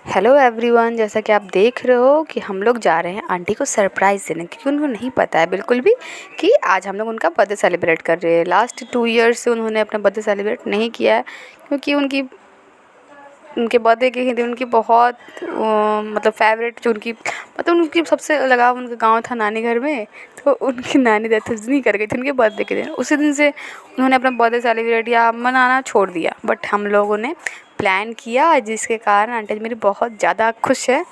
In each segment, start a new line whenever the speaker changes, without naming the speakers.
Hello everyone, जैसा कि आप देख रहे हो कि हम लोग जा रहे हैं आंटी को सरप्राइज़ देने, क्योंकि उनको नहीं पता है बिल्कुल भी कि आज हम लोग उनका बर्थडे सेलिब्रेट कर रहे हैं। लास्ट 2 ईयर्स से उन्होंने अपना बर्थडे सेलिब्रेट नहीं किया है, क्योंकि उनके बर्थडे के ही दिन उनकी बहुत मतलब फेवरेट जो उनकी सबसे लगाव उनका गाँव था नानी घर में। तो उनकी नानी डेथ उस दिन ही कर गई थी उनके बर्थडे के दिन। उसी दिन से उन्होंने अपना बर्थडे सेलिब्रेट या मनाना छोड़ दिया। बट हम लोगों ने प्लान किया, जिसके कारण आंटी मेरी बहुत ज़्यादा खुश है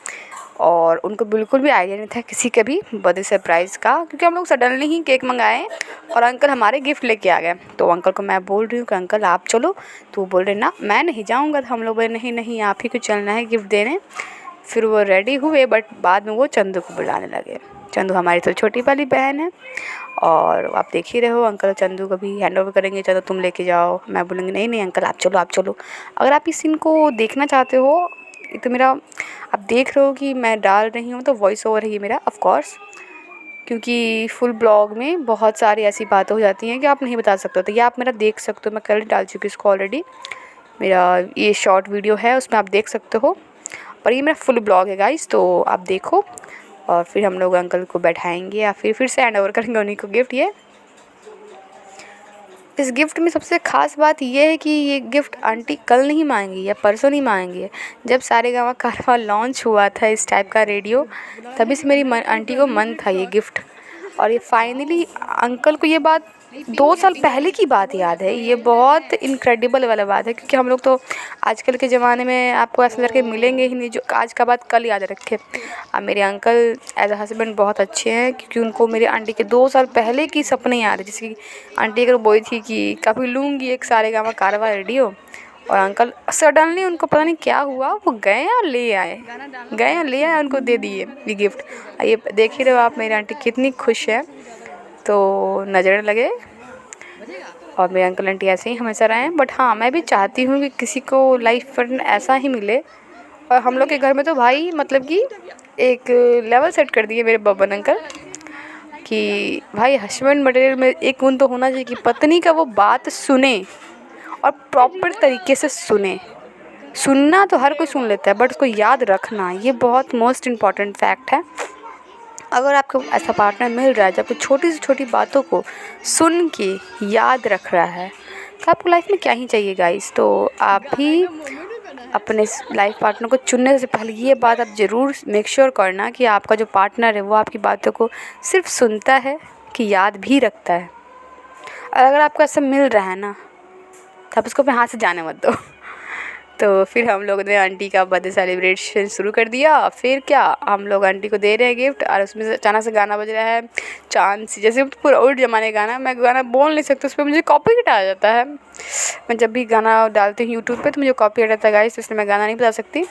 और उनको बिल्कुल भी आइडिया नहीं था किसी के भी बर्थडे सरप्राइज़ का, क्योंकि हम लोग सडनली ही केक मंगाए और अंकल हमारे गिफ्ट लेके आ गए। तो अंकल को मैं बोल रही हूँ कि अंकल आप चलो, तो वो बोल रहे ना मैं नहीं जाऊँगा। तो हम लोग बोले नहीं नहीं आप ही को चलना है गिफ्ट देने। फिर वो रेडी हुए, बट बाद में वो चंदू को बुलाने लगे। चंदू हमारी तो छोटी वाली बहन है और आप देख ही रहे हो अंकल चंदू को भी हैंड ओवर करेंगे, चलो तुम लेके जाओ। मैं बोलूँगी नहीं नहीं अंकल आप चलो आप चलो। अगर आप इस सीन को देखना चाहते हो तो मेरा आप देख रहे हो कि मैं डाल रही हूँ तो वॉइस ओवर है ये मेरा ऑफ कोर्स, क्योंकि फुल ब्लॉग में बहुत सारी ऐसी बातें हो जाती हैं कि आप नहीं बता सकते हो। तो ये आप मेरा देख सकते हो, मैं कल डाल चुकी हूँ इसको ऑलरेडी। मेरा ये शॉर्ट वीडियो है उसमें आप देख सकते हो, पर ये मेरा फुल ब्लॉग है गाइस, तो आप देखो। और फिर हम लोग अंकल को बैठाएंगे या फिर से हैंड ओवर करेंगे उन्हीं को गिफ्ट। ये इस गिफ्ट में सबसे ख़ास बात ये है कि ये गिफ्ट आंटी कल नहीं मांगी या परसों नहीं मांगी। जब सारेगामा कारवां लॉन्च हुआ था इस टाइप का रेडियो, तभी से मेरी आंटी को मन था ये गिफ्ट। और ये फाइनली अंकल को ये बात 2 साल पहले की बात याद है। ये बहुत इनक्रेडिबल वाला बात है, क्योंकि हम लोग तो आजकल के ज़माने में आपको ऐसे लड़के मिलेंगे ही नहीं जो आज का बात कल याद रखे। अब मेरे अंकल एज अ हस्बैंड बहुत अच्छे हैं, क्योंकि उनको मेरी आंटी के 2 साल पहले की सपने याद है। जैसे कि आंटी अगर बोली थी कि कभी लूँगी एक सारेगामा कारवां रेडियो, और अंकल सडनली उनको पता नहीं क्या हुआ, वो गए और ले आए उनको दे दिए ये गिफ्ट। ये देख ही रहे हो आप मेरी आंटी कितनी खुश है, तो नज़र लगे। और मेरे अंकल आंटी ऐसे ही हमेशा रहे हैं। बट हाँ, मैं भी चाहती हूँ कि किसी को लाइफ पार्टनर ऐसा ही मिले। और हम लोग के घर में तो भाई मतलब कि एक लेवल सेट कर दिए मेरे बब्बन अंकल कि भाई हस्बैंड मटेरियल में एक गुण तो होना चाहिए कि पत्नी का वो बात सुने और प्रॉपर तरीके से सुने। सुनना तो हर कोई सुन लेता है, बट उसको याद रखना ये बहुत मोस्ट इम्पॉर्टेंट फैक्ट है। अगर आपको ऐसा पार्टनर मिल रहा है जो आपको छोटी से छोटी बातों को सुन के याद रख रहा है, तो आपको लाइफ में क्या ही चाहिए गाइस। तो आप भी अपने लाइफ पार्टनर को चुनने से पहले ये बात आप ज़रूर मेक श्योर करना कि आपका जो पार्टनर है वो आपकी बातों को सिर्फ सुनता है कि याद भी रखता है। और अगर आपको ऐसा मिल रहा है ना, तो आप उसको अपने हाथ से जाने मत दो। तो फिर हम लोगों ने आंटी का बर्थडे सेलिब्रेशन शुरू कर दिया। फिर क्या हम लोग आंटी को दे रहे हैं गिफ्ट, और उसमें से अचानक से गाना बज रहा है चांद सी, जैसे पूरा ओल्ड ज़माने गाना। मैं गाना बोल नहीं सकती, उस पर मुझे कॉपीराइट आ जाता है। मैं जब भी गाना डालती हूँ यूट्यूब पे तो मुझे कॉपीराइट आता है गाइस, इसलिए मैं गाना नहीं बता सकती।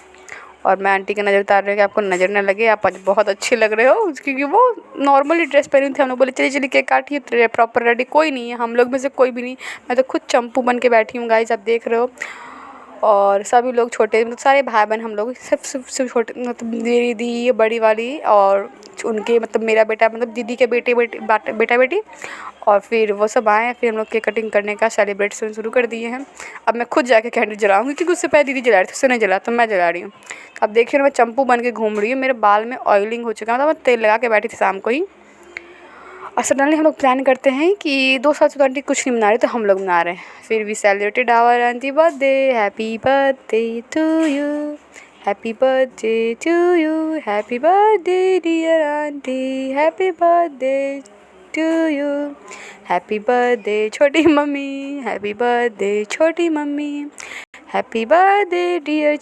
और मैं आंटी का नज़र उतार रही हूँ कि आपको नज़र न लगे, आप आज बहुत अच्छे लग रहे हो, क्योंकि वो नॉर्मली ड्रेस पहनी थी। हम लोग बोले चलिए चलिए केक काटिए, प्रॉपर रेडी कोई नहीं है हम लोग में से, कोई भी नहीं। मैं तो खुद चंपू बन के बैठी हूँ गाइस, आप देख रहे हो। और सभी लोग छोटे मतलब सारे भाई बहन हम लोग सब छोटे, मतलब मेरी दीदी बड़ी वाली और उनके मतलब मेरा बेटा मतलब दीदी के बेटा बेटी, और फिर वो सब आए। फिर हम लोग केक कटिंग करने का सेलिब्रेशन शुरू कर दिए हैं। अब मैं खुद जाके कैंडल जलाऊंगी, क्योंकि उससे पहले दीदी जला रही थी, उससे नहीं जला तो मैं जला रही हूँ। अब देखिए मैं चंपू बन के घूम रही हूँ, मेरे बाल में ऑयलिंग हो चुका है, मतलब मैं तेल लगा के बैठी थी शाम को ही। और सडनली हम लोग प्लान करते हैं कि 2 साल से तो आंटी कुछ नहीं मना रही, तो हम लोग मना रहे हैं। फिर we celebrated our aunty birthday, happy birthday to you, happy birthday to you, happy birthday dear aunty, happy birthday to you, happy birthday छोटी मम्मी, हैप्पी बर्थडे छोटी मम्मी, हैप्पी बर्थडे डियर